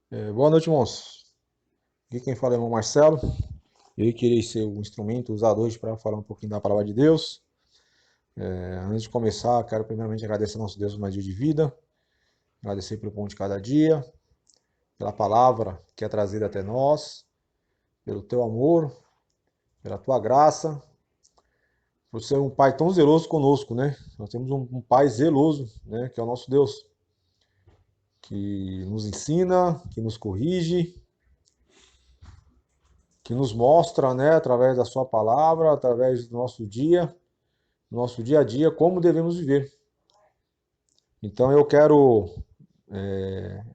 Boa noite, irmãos. Aqui quem fala é o irmão Marcelo. Eu queria ser o instrumento usado hoje para falar um pouquinho da palavra de Deus. Antes de começar, quero primeiramente agradecer ao nosso Deus por mais dia de vida, agradecer pelo pão de cada dia, pela palavra que é trazida até nós, pelo teu amor, pela tua graça, por ser um Pai tão zeloso conosco, né? Nós temos um Pai zeloso, né? Que é o nosso Deus, que nos ensina, que nos corrige, que nos mostra, né? Através da sua palavra, através do nosso dia a dia, como devemos viver. Então eu quero,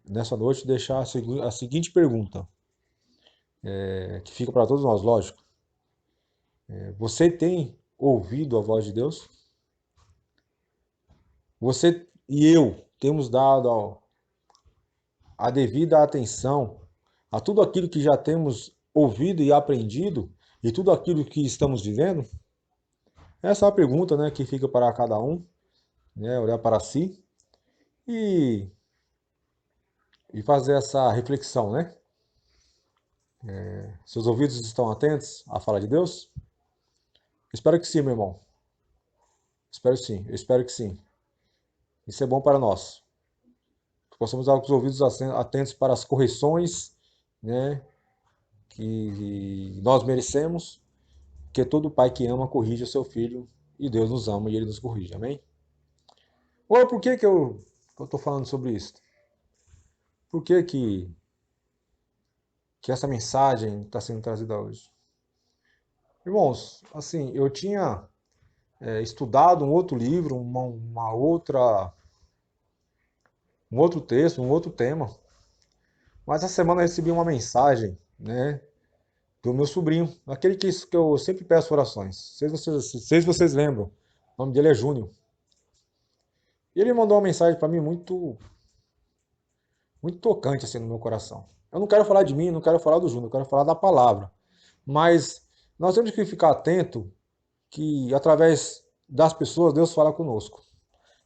nessa noite, deixar a seguinte pergunta, que fica para todos nós, lógico. Você tem ouvido a voz de Deus? Você e eu temos dado a devida atenção a tudo aquilo que já temos ouvido e aprendido e tudo aquilo que estamos vivendo? Essa é a pergunta, né, que fica para cada um, né, olhar para si e, e fazer essa reflexão, né? Seus ouvidos estão atentos à fala de Deus? Espero que sim, meu irmão. Espero sim, eu espero que sim. Isso é bom para nós. Que possamos dar os ouvidos atentos para as correções, né, que nós merecemos, porque todo pai que ama corrige o seu filho e Deus nos ama e ele nos corrige. Amém? Ora, por que eu estou falando sobre isso? Por que essa mensagem está sendo trazida hoje? Irmãos, assim, eu tinha estudado um outro livro, um outro texto, um outro tema. Mas essa semana eu recebi uma mensagem, né, do meu sobrinho, aquele que eu sempre peço orações. Sei se vocês lembram. O nome dele é Júnior. E ele mandou uma mensagem para mim muito tocante assim no meu coração. Eu não quero falar de mim, não quero falar do Júnior, eu quero falar da palavra. Mas nós temos que ficar atento que através das pessoas Deus fala conosco.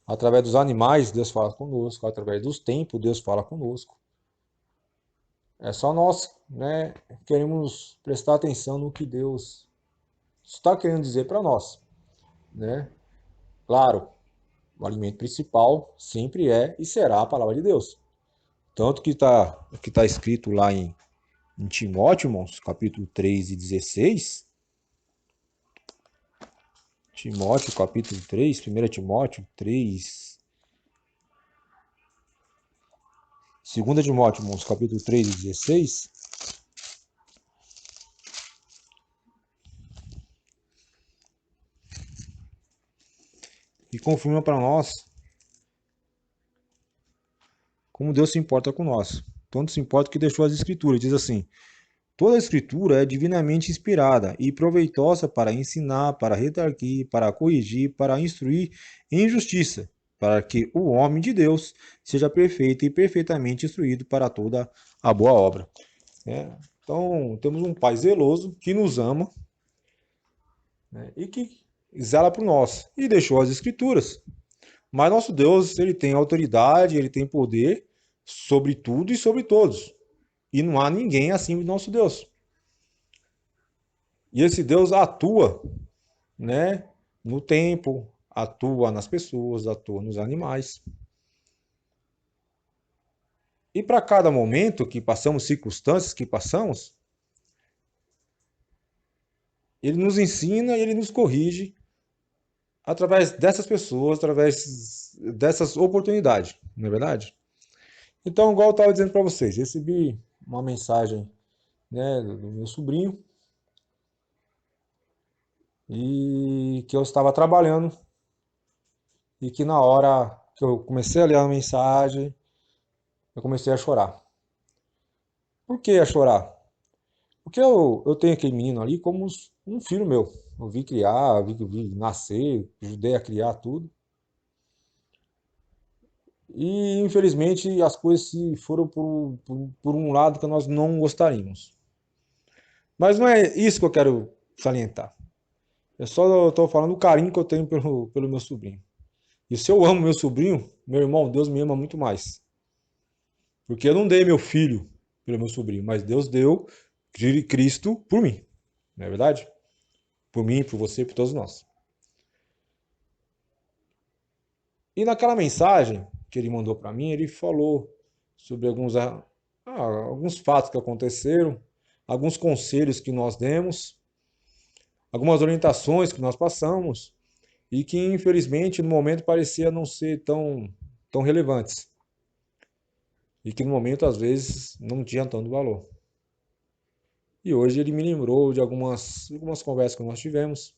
Através dos animais Deus fala conosco, através dos tempos Deus fala conosco. É só nós, né, queremos prestar atenção no que Deus está querendo dizer para nós, né? Claro, o alimento principal sempre é e será a palavra de Deus. Tanto que tá escrito lá em Timóteo, irmãos, capítulo 3 e 16. Timóteo, capítulo 3, 1 Timóteo 3, 2 Timóteo, irmãos, capítulo 3 e 16. E confirma para nós como Deus se importa com nós. Tanto se importa que deixou as escrituras. Diz assim: toda a escritura é divinamente inspirada e proveitosa para ensinar, para redarguir, para corrigir, para instruir em justiça, para que o homem de Deus seja perfeito e perfeitamente instruído para toda a boa obra. Então, temos um Pai zeloso que nos ama, né, e que zela por nós e deixou as escrituras. Mas nosso Deus, ele tem autoridade, ele tem poder sobre tudo e sobre todos. E não há ninguém acima do nosso Deus. E esse Deus atua, né, no tempo, atua nas pessoas, atua nos animais. E para cada momento que passamos, circunstâncias que passamos, ele nos ensina e ele nos corrige através dessas pessoas, através dessas oportunidades, não é verdade? Então, igual eu estava dizendo para vocês, recebi uma mensagem, né, do meu sobrinho e que eu estava trabalhando e que na hora que eu comecei a ler a mensagem, eu comecei a chorar. Por que a chorar? Porque eu tenho aquele menino ali como um filho meu. Eu vi criar, vi nascer, ajudei a criar tudo. E infelizmente as coisas se foram por um lado que nós não gostaríamos. Mas não é isso que eu quero salientar. Eu só estou falando do carinho que eu tenho pelo meu sobrinho. E se eu amo meu sobrinho, meu irmão, Deus me ama muito mais. Porque eu não dei meu filho pelo meu sobrinho, mas Deus deu Cristo por mim, não é verdade? Por mim, por você, por todos nós. E naquela mensagem que ele mandou para mim, ele falou sobre alguns fatos que aconteceram, alguns conselhos que nós demos, algumas orientações que nós passamos e que infelizmente no momento parecia não ser tão relevantes e que no momento às vezes não tinha tanto valor. E hoje ele me lembrou de algumas conversas que nós tivemos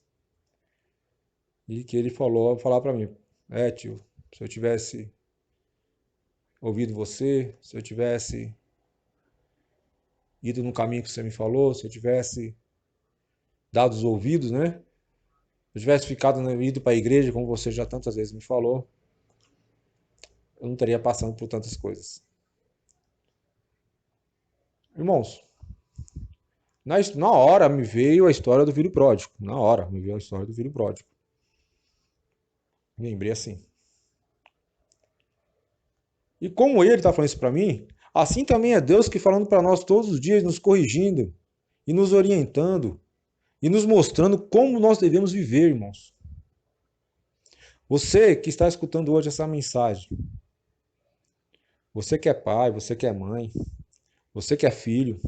e que ele falar para mim, tio, se eu tivesse ouvido você, se eu tivesse ido no caminho que você me falou, se eu tivesse dado os ouvidos, né? Se eu tivesse ficado, né, ido para a igreja, como você já tantas vezes me falou, eu não estaria passando por tantas coisas. Irmãos, na hora me veio a história do filho pródigo. Na hora me veio a história do filho pródigo. Lembrei assim. E como ele está falando isso para mim, assim também é Deus que falando para nós todos os dias, nos corrigindo e nos orientando e nos mostrando como nós devemos viver, irmãos. Você que está escutando hoje essa mensagem, você que é pai, você que é mãe, você que é filho,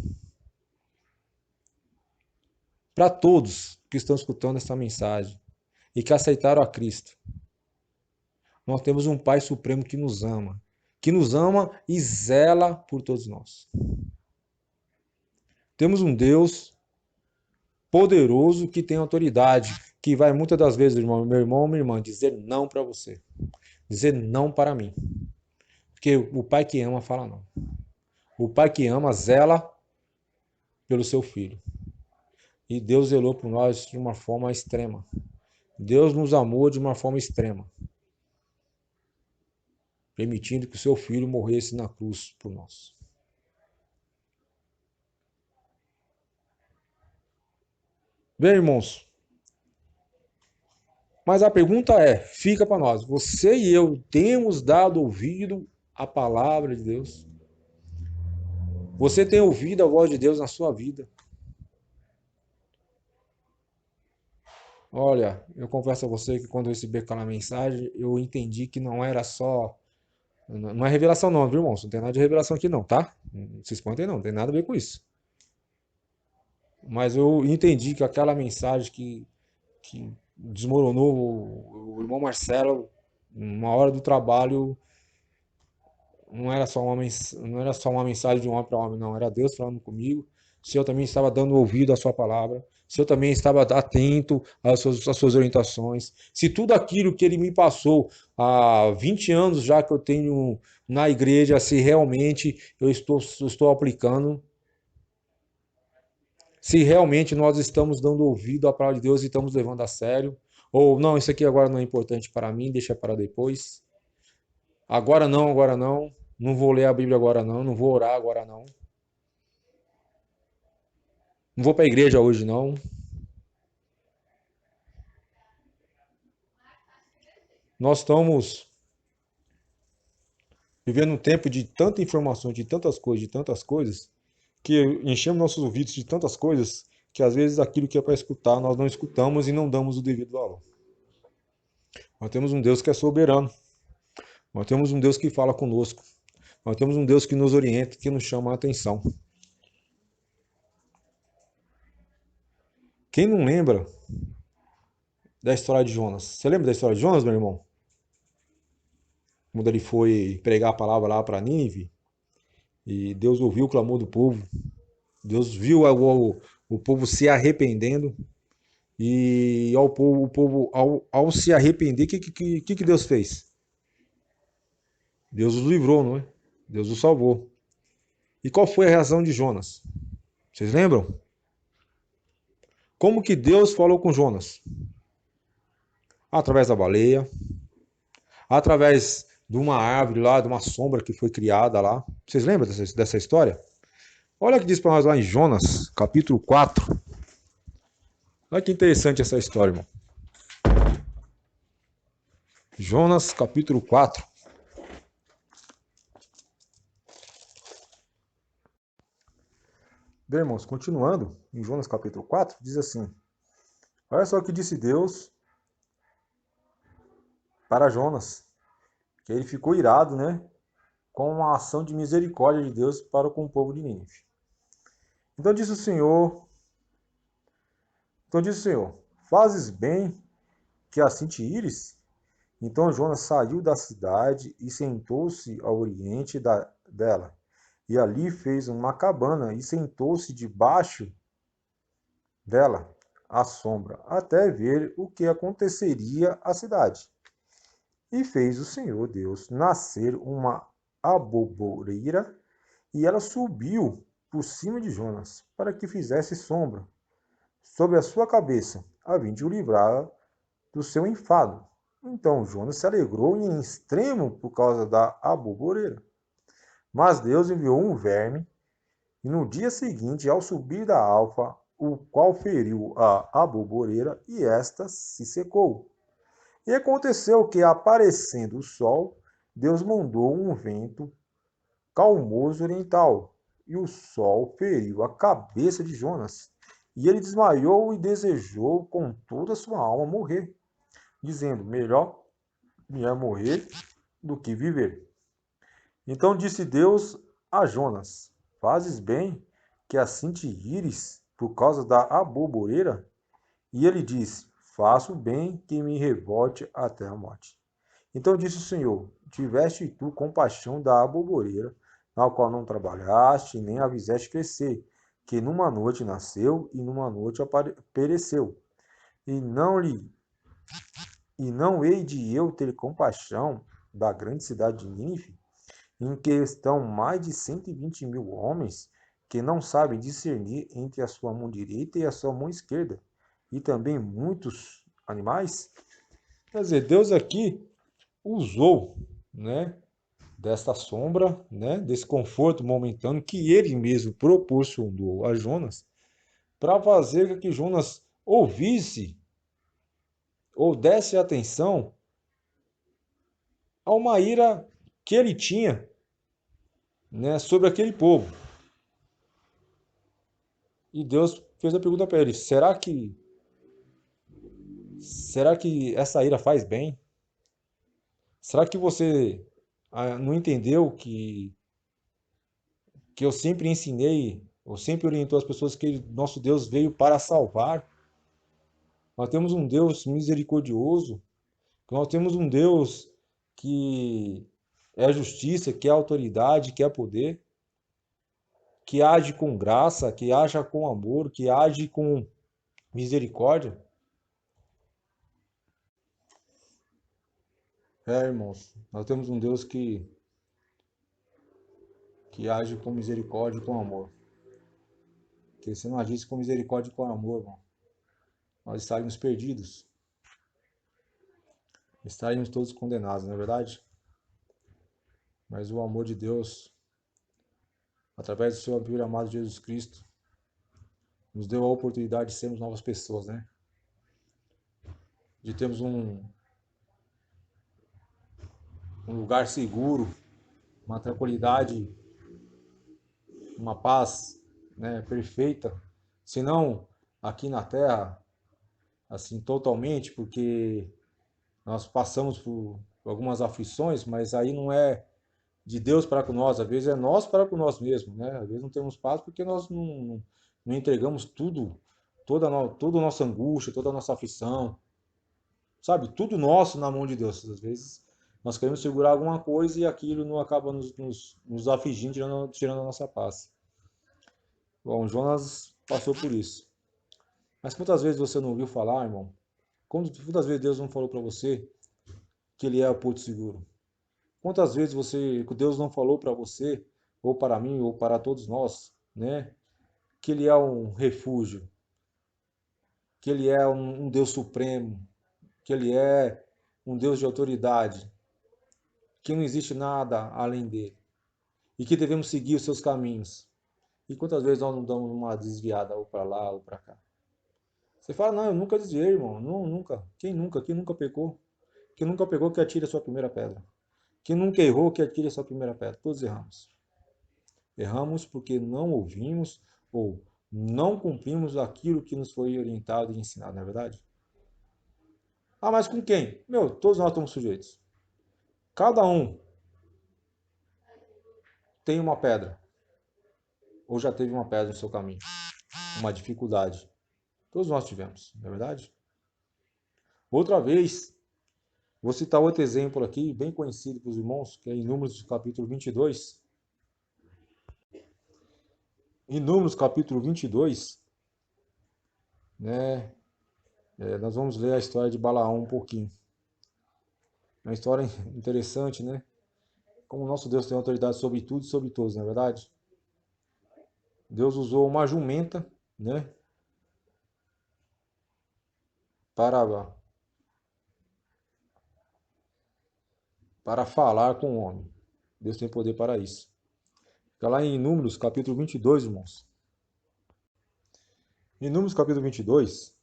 para todos que estão escutando essa mensagem e que aceitaram a Cristo, nós temos um Pai Supremo que nos ama e zela por todos nós. Temos um Deus poderoso que tem autoridade, que vai muitas das vezes, meu irmão ou minha irmã, dizer não para você, dizer não para mim. Porque o pai que ama fala não. O pai que ama zela pelo seu filho. E Deus zelou por nós de uma forma extrema. Deus nos amou de uma forma extrema, permitindo que o seu filho morresse na cruz por nós. Bem, irmãos, mas a pergunta fica para nós, você e eu temos dado ouvido à palavra de Deus? Você tem ouvido a voz de Deus na sua vida? Olha, eu confesso a você que quando eu recebi aquela mensagem, eu entendi que não era só. Não é revelação, não, viu, irmãos? Não tem nada de revelação aqui, não, tá? Não se espantem, não, não tem nada a ver com isso. Mas eu entendi que aquela mensagem que desmoronou o irmão Marcelo, uma hora do trabalho, não era só uma mensagem de um homem para homem, não. Era Deus falando comigo. Se eu também estava dando ouvido à sua palavra, se eu também estava atento às suas orientações, se tudo aquilo que ele me passou há 20 anos já que eu tenho na igreja, se realmente estou aplicando, se realmente nós estamos dando ouvido à palavra de Deus e estamos levando a sério, ou não, isso aqui agora não é importante para mim, deixa para depois. Agora não, não vou ler a Bíblia agora não, não vou orar agora não. Não vou para a igreja hoje, não. Nós estamos vivendo um tempo de tanta informação, de tantas coisas, que enchemos nossos ouvidos de tantas coisas, que às vezes aquilo que é para escutar, nós não escutamos e não damos o devido valor. Nós temos um Deus que é soberano. Nós temos um Deus que fala conosco. Nós temos um Deus que nos orienta, que nos chama a atenção. Quem não lembra da história de Jonas? Você lembra da história de Jonas, meu irmão? Quando ele foi pregar a palavra lá para Nínive, e Deus ouviu o clamor do povo, Deus viu o povo se arrependendo, e o povo ao se arrepender, o que Deus fez? Deus os livrou, não é? Deus os salvou. E qual foi a reação de Jonas? Vocês lembram? Como que Deus falou com Jonas? Através da baleia, através de uma árvore lá, de uma sombra que foi criada lá. Vocês lembram dessa história? Olha o que diz para nós lá em Jonas, capítulo 4. Olha que interessante essa história, irmão. Jonas, capítulo 4. Bem, irmãos, continuando, em Jonas capítulo 4, diz assim: olha só o que disse Deus para Jonas, que ele ficou irado, né, com uma ação de misericórdia de Deus para com o povo de Nínive. Então disse o Senhor, fazes bem que assim te ires? Então Jonas saiu da cidade e sentou-se ao oriente dela. E ali fez uma cabana e sentou-se debaixo dela, à sombra, até ver o que aconteceria à cidade. E fez o Senhor Deus nascer uma aboboreira, e ela subiu por cima de Jonas, para que fizesse sombra sobre a sua cabeça, a fim de o livrar do seu enfado. Então Jonas se alegrou em extremo por causa da aboboreira. Mas Deus enviou um verme, e no dia seguinte, ao subir da alfa, o qual feriu a aboboreira, e esta se secou. E aconteceu que, aparecendo o sol, Deus mandou um vento calmoso oriental, e o sol feriu a cabeça de Jonas. E ele desmaiou e desejou com toda a sua alma morrer, dizendo: melhor me é morrer do que viver. Então disse Deus a Jonas: fazes bem que assim te ires por causa da aboboreira? E ele disse: faço bem que me revolte até a morte. Então disse o Senhor: tiveste tu compaixão da aboboreira, na qual não trabalhaste, nem a fizeste crescer, que numa noite nasceu e numa noite pereceu. E não hei de eu ter compaixão da grande cidade de Nínive, em que estão mais de 120 mil homens, que não sabem discernir entre a sua mão direita e a sua mão esquerda, e também muitos animais? Quer dizer, Deus aqui usou, né, desta sombra, né, desse conforto momentâneo que ele mesmo proporcionou a Jonas, para fazer com que Jonas ouvisse ou desse atenção a uma ira que ele tinha, né, sobre aquele povo. E Deus fez a pergunta para ele: será que essa ira faz bem? Será que você não entendeu que eu sempre ensinei, eu sempre orientou as pessoas que nosso Deus veio para salvar? Nós temos um Deus misericordioso, nós temos um Deus que é justiça, que é autoridade, que é poder, que age com graça, que age com amor, que age com misericórdia. Irmãos, nós temos um Deus que age com misericórdia e com amor. Porque se não agisse com misericórdia e com amor, irmão, nós estaríamos perdidos. Estaríamos todos condenados, não é verdade? Mas o amor de Deus, através do seu filho amado Jesus Cristo, nos deu a oportunidade de sermos novas pessoas, né? De termos um lugar seguro, uma tranquilidade, uma paz, né, perfeita. Se não aqui na Terra, assim, totalmente, porque nós passamos por algumas aflições, mas aí não é de Deus para com nós, às vezes é nós para com nós mesmos, né? Às vezes não temos paz porque nós não entregamos tudo, toda a nossa angústia, toda a nossa aflição, sabe? Tudo nosso na mão de Deus. Às vezes nós queremos segurar alguma coisa e aquilo não acaba nos afligindo, tirando a nossa paz. Bom, Jonas passou por isso. Mas quantas vezes você não ouviu falar, irmão? Quantas vezes Deus não falou para você que Ele é o porto seguro? Quantas vezes Deus não falou para você, ou para mim, ou para todos nós, né? Que Ele é um refúgio, que Ele é um Deus supremo, que Ele é um Deus de autoridade, que não existe nada além dele e que devemos seguir os seus caminhos. E quantas vezes nós não damos uma desviada ou para lá ou para cá? Você fala, não, eu nunca desviei, irmão. Não, nunca. Quem nunca? Quem nunca pecou? Quem nunca pegou, que atire a sua primeira pedra. Quem nunca errou, que atire a sua primeira pedra. Todos erramos. Erramos porque não ouvimos Ou não cumprimos aquilo que nos foi orientado e ensinado, não é verdade? Ah, mas com quem? Meu, todos nós estamos sujeitos. Cada um tem uma pedra, ou já teve uma pedra no seu caminho, uma dificuldade. Todos nós tivemos, não é verdade? Outra vez, vou citar outro exemplo aqui, bem conhecido para os irmãos, que é em Números capítulo 22. Em Números capítulo 22, né, nós vamos ler a história de Balaão um pouquinho. É uma história interessante, né? Como o nosso Deus tem autoridade sobre tudo e sobre todos, não é verdade? Deus usou uma jumenta, né, para, para falar com o homem. Deus tem poder para isso. Fica lá em Números capítulo 22, irmãos. Em Números capítulo 22,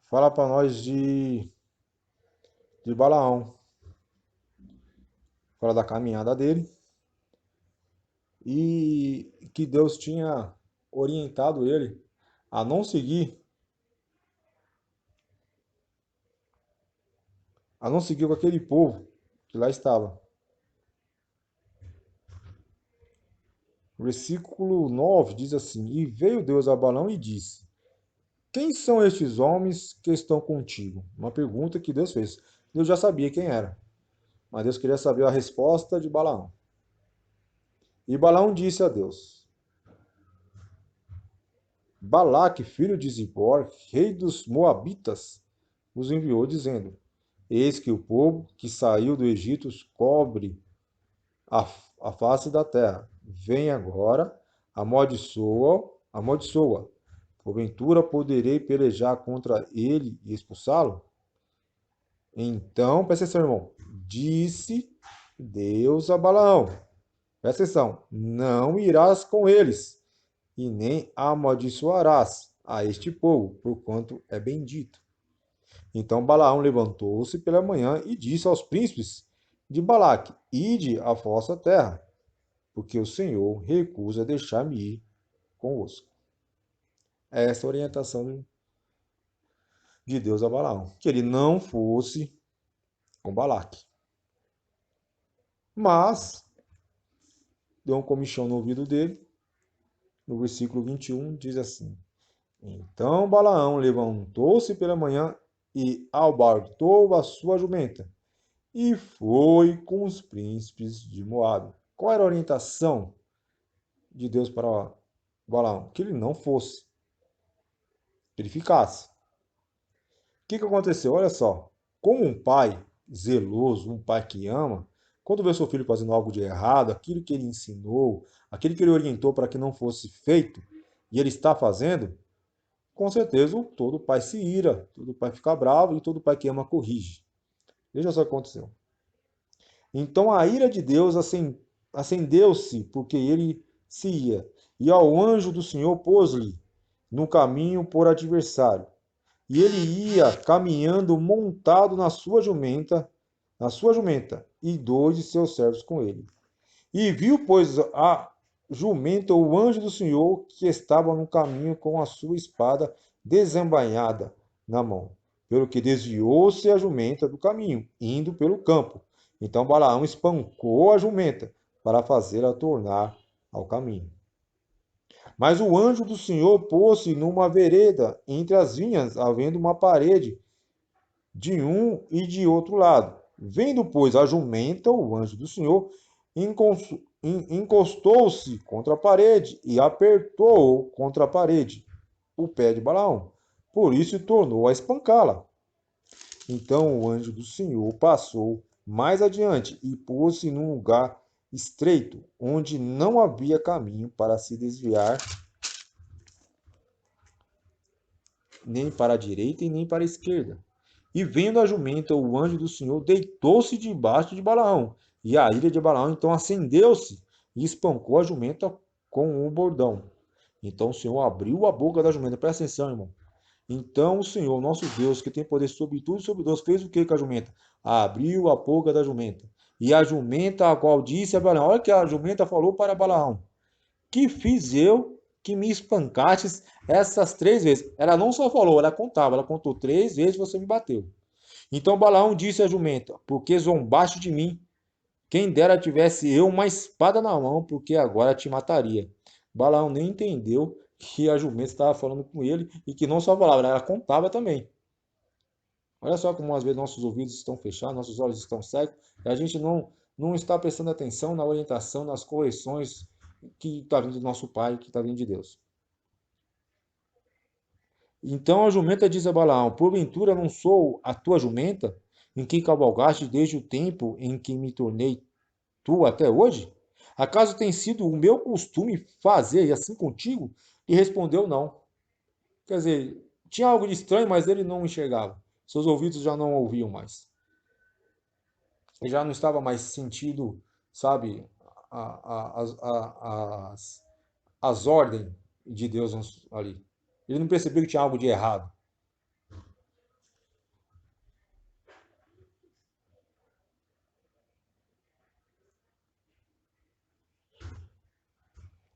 fala para nós de Balaão. Fala da caminhada dele e que Deus tinha orientado ele a não seguir, com aquele povo que lá estava. O versículo 9 diz assim: E veio Deus a Balaão e disse: Quem são estes homens que estão contigo? Uma pergunta que Deus fez. Deus já sabia quem era, mas Deus queria saber a resposta de Balaão. E Balaão disse a Deus: Balaque, filho de Zippor, rei dos Moabitas, os enviou, dizendo: Eis que o povo que saiu do Egito cobre a, a face da terra. Vem agora, amaldiçoa. Porventura poderei pelejar contra ele e expulsá-lo? Então, presta atenção, irmão. Disse Deus a Balaão: Presta atenção, não irás com eles, e nem amaldiçoarás a este povo, porquanto é bendito. Então Balaão levantou-se pela manhã e disse aos príncipes de Balaque: Ide à vossa terra, porque o Senhor recusa deixar-me ir convosco. Essa é a orientação de Deus a Balaão, que ele não fosse com Balaque. Mas deu um comichão no ouvido dele. No versículo 21 diz assim: Então Balaão levantou-se pela manhã e albartou a sua jumenta e foi com os príncipes de Moabe. Qual era a orientação de Deus para Balaão? Que ele não fosse, que ele ficasse. O que aconteceu? Olha só, como um pai zeloso, um pai que ama, quando vê seu filho fazendo algo de errado, aquilo que ele ensinou, aquilo que ele orientou para que não fosse feito, e ele está fazendo, com certeza todo pai se ira, todo pai fica bravo e todo pai que ama corrige. Veja só o que aconteceu. Então a ira de Deus acendeu-se, porque ele se ia. E ao anjo do Senhor pôs-lhe no caminho por adversário. E ele ia caminhando montado na sua jumenta, e dois de seus servos com ele. E viu, pois, a jumenta o anjo do Senhor que estava no caminho com a sua espada desembainhada na mão. Pelo que desviou-se a jumenta do caminho, indo pelo campo. Então Balaão espancou a jumenta para fazê-la tornar ao caminho. Mas o anjo do Senhor pôs-se numa vereda entre as vinhas, havendo uma parede de um e de outro lado. Vendo, pois, a jumenta, o anjo do Senhor encostou-se contra a parede e apertou contra a parede o pé de Balaão. Por isso tornou a espancá-la. Então o anjo do Senhor passou mais adiante e pôs-se num lugar estreito, onde não havia caminho para se desviar nem para a direita e nem para a esquerda. E vendo a jumenta, o anjo do Senhor deitou-se debaixo de Balaão. E a ira de Balaão então acendeu-se e espancou a jumenta com um bordão. Então o Senhor abriu a boca da jumenta. Presta atenção, irmão. Então o Senhor, nosso Deus, que tem poder sobre tudo e sobre todos, fez o que com a jumenta? Abriu a boca da jumenta. E a jumenta, a qual disse a Balaão, olha que a jumenta falou para Balaão: Que fiz eu que me espancastes essas 3 vezes. Ela não só falou, ela contava. Ela contou 3 vezes você me bateu. Então Balaão disse à jumenta: porque zombaste de mim? Quem dera tivesse eu uma espada na mão, porque agora te mataria. Balaão nem entendeu que a jumenta estava falando com ele e que não só falava, ela contava também. Olha só como às vezes nossos ouvidos estão fechados, nossos olhos estão cegos, e a gente não está prestando atenção na orientação, nas correções que está vindo do nosso Pai, que está vindo de Deus. Então a jumenta diz a Balaão: porventura não sou a tua jumenta, em que cavalgaste desde o tempo em que me tornei tu até hoje? Acaso tem sido o meu costume fazer assim contigo? E respondeu: não. Quer dizer, tinha algo de estranho, mas ele não enxergava. Seus ouvidos já não ouviam mais. Ele já não estava mais sentindo, sabe, as ordens de Deus ali. Ele não percebeu que tinha algo de errado.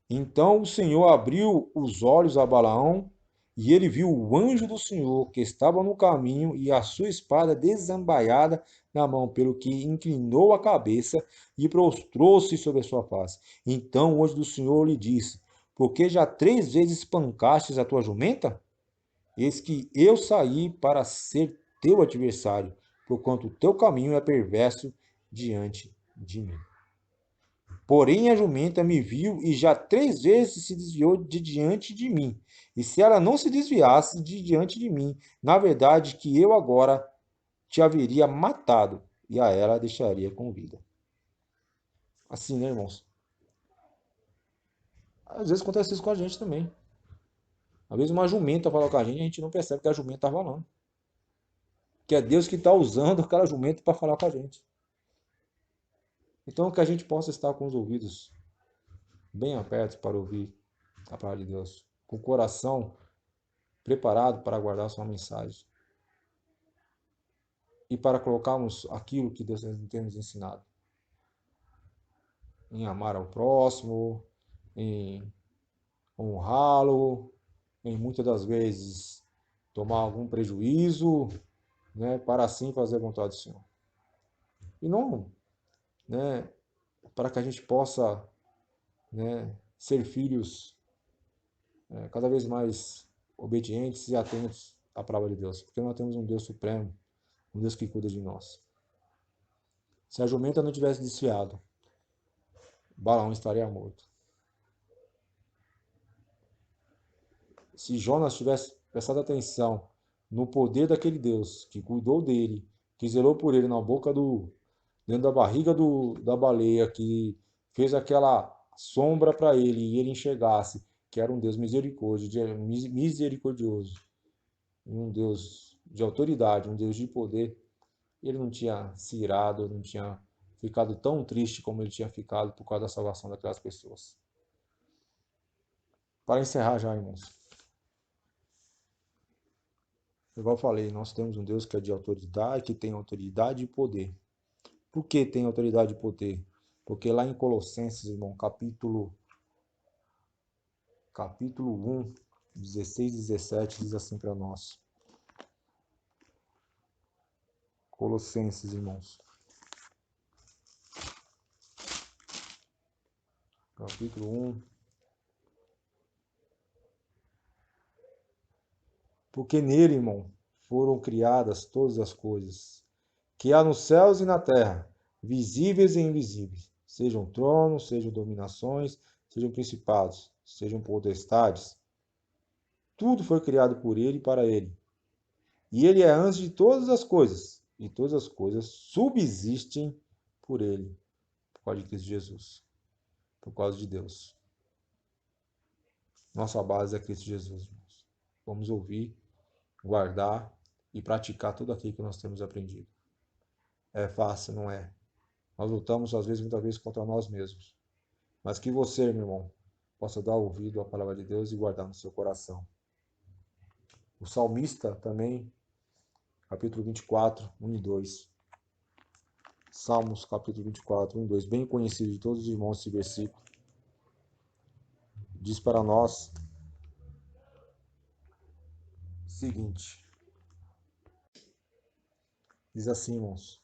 Então o Senhor abriu os olhos a Balaão, e ele viu o anjo do Senhor que estava no caminho e a sua espada desembaiada na mão, pelo que inclinou a cabeça e prostrou-se sobre a sua face. Então o anjo do Senhor lhe disse: porque já 3 vezes espancastes a tua jumenta? Eis que eu saí para ser teu adversário, porquanto o teu caminho é perverso diante de mim. Porém a jumenta me viu e já 3 vezes se desviou de diante de mim. E se ela não se desviasse de diante de mim, na verdade que eu agora te haveria matado e a ela deixaria com vida. Assim, né, irmãos? Às vezes acontece isso com a gente também. Às vezes uma jumenta fala com a gente não percebe que a jumenta está falando. Que é Deus que está usando aquela jumenta para falar com a gente. Então que a gente possa estar com os ouvidos bem abertos para ouvir a palavra de Deus. Com o coração preparado para guardar sua mensagem e para colocarmos aquilo que Deus tem nos ensinado, em amar ao próximo, em honrá-lo, em muitas das vezes tomar algum prejuízo, né, para assim fazer a vontade do Senhor. E não, né, para que a gente possa, né, ser filhos cada vez mais obedientes e atentos à palavra de Deus, porque nós temos um Deus supremo, um Deus que cuida de nós. Se a jumenta não tivesse desfiado, Balaão estaria morto. Se Jonas tivesse prestado atenção no poder daquele Deus que cuidou dele, que zelou por ele na boca dentro da barriga da baleia, que fez aquela sombra para ele e ele enxergasse que era um Deus misericordioso, um Deus de autoridade, um Deus de poder, ele não tinha se irado, não tinha ficado tão triste como ele tinha ficado por causa da salvação daquelas pessoas. Para encerrar já, irmãos. Igual eu falei, nós temos um Deus que é de autoridade, que tem autoridade e poder. Por que tem autoridade e poder? Porque lá em Colossenses, irmão, capítulo 1, 16 e 17, diz assim para nós. Colossenses, irmãos. Capítulo 1. Porque nele, irmão, foram criadas todas as coisas, que há nos céus e na terra, visíveis e invisíveis, sejam tronos, sejam dominações, sejam principados, sejam potestades. Tudo foi criado por ele e para ele. E ele é antes de todas as coisas, e todas as coisas subsistem por ele, por causa de Cristo Jesus, por causa de Deus. Nossa base é Cristo Jesus, irmãos. Vamos ouvir, guardar e praticar tudo aquilo que nós temos aprendido. É fácil, não é? Nós lutamos, às vezes, muitas vezes, contra nós mesmos. Mas que você, meu irmão, possa dar ouvido à palavra de Deus e guardar no seu coração. O salmista também, capítulo 24, 1 e 2. Salmos, capítulo 24, 1 e 2. Bem conhecido de todos os irmãos esse versículo. Diz para nós seguinte. Diz assim, irmãos: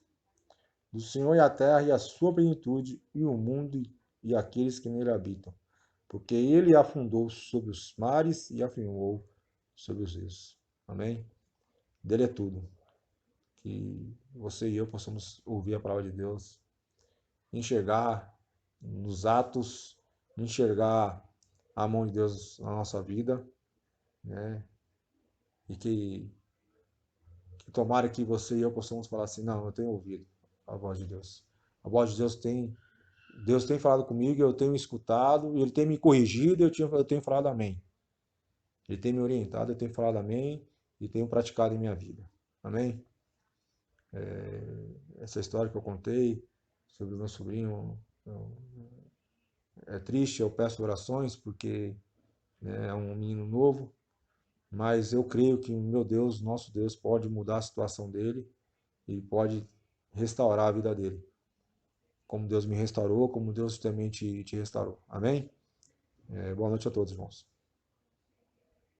do Senhor é a terra e a sua plenitude, e o mundo e aqueles que nele habitam. Porque ele afundou sobre os mares e afirmou sobre os rios. Amém? Dele é tudo. Que você e eu possamos ouvir a palavra de Deus, enxergar nos atos, enxergar a mão de Deus na nossa vida, né? E que tomara que você e eu possamos falar assim, não, eu tenho ouvido a voz de Deus. A voz de Deus tem falado comigo, eu tenho escutado, Ele tem me corrigido, eu tenho falado amém. Ele tem me orientado, eu tenho falado amém e tenho praticado em minha vida. Amém? Essa história que eu contei sobre o meu sobrinho é triste, eu peço orações porque, né, é um menino novo, mas eu creio que meu Deus, nosso Deus, pode mudar a situação dele e pode restaurar a vida dele. Como Deus me restaurou, como Deus também te restaurou. Amém? Boa noite a todos, irmãos.